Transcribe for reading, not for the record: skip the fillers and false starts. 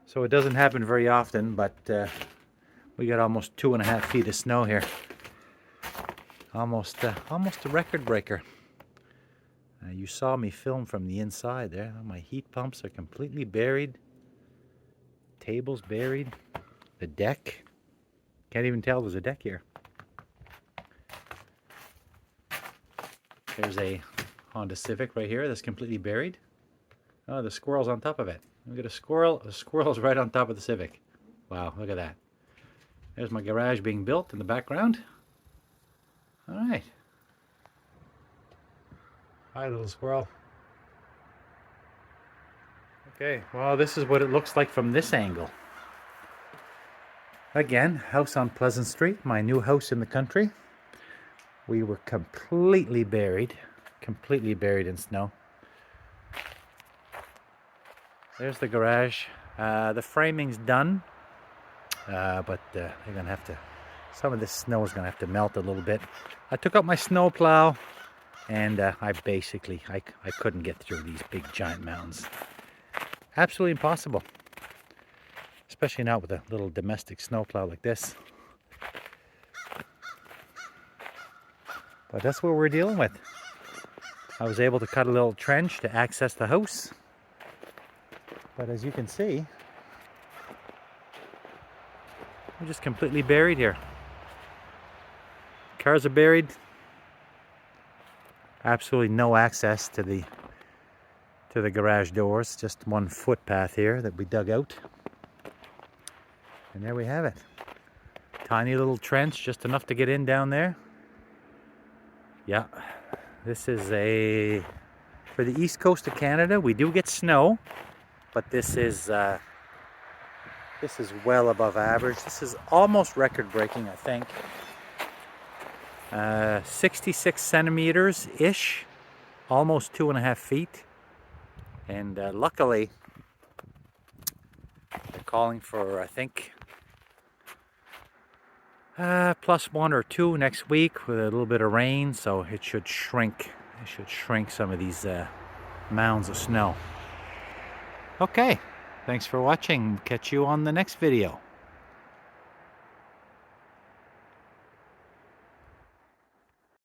So it doesn't happen very often, but we got almost 2.5 feet of snow here. Almost a record breaker. You saw me film from the inside there. My heat pumps are completely buried. Tables buried. The deck. Can't even tell there's a deck here. There's a Honda Civic right here that's completely buried. Oh, the squirrel's on top of it. Look at a squirrel. The squirrel's right on top of the Civic. Wow, look at that. There's my garage being built in the background. All right. Hi, little squirrel. Okay, well, this is what it looks like from this angle. Again, house on Pleasant Street, my new house in the country. We were completely buried in snow. There's the garage. The framing's done, but they're gonna have to, some of this snow is gonna have to melt a little bit. I took out my snow plow, and I couldn't get through these big giant mountains. Absolutely impossible, especially not with a little domestic snow plow like this. But that's what we're dealing with. I was able to cut a little trench to access the house. But as you can see, we're just completely buried here. Cars are buried. Absolutely no access to the garage doors. Just one footpath here that we dug out. And there we have it. Tiny little trench, just enough to get in down there. Yeah, this is for the east coast of Canada. We do get snow, but this is well above average. This is almost record-breaking, I think. 66 centimeters ish, almost 2.5 feet. And luckily, they're calling for, I think, +1 or 2 next week with a little bit of rain, so it should shrink. It should shrink some of these mounds of snow. Okay, thanks for watching. Catch you on the next video.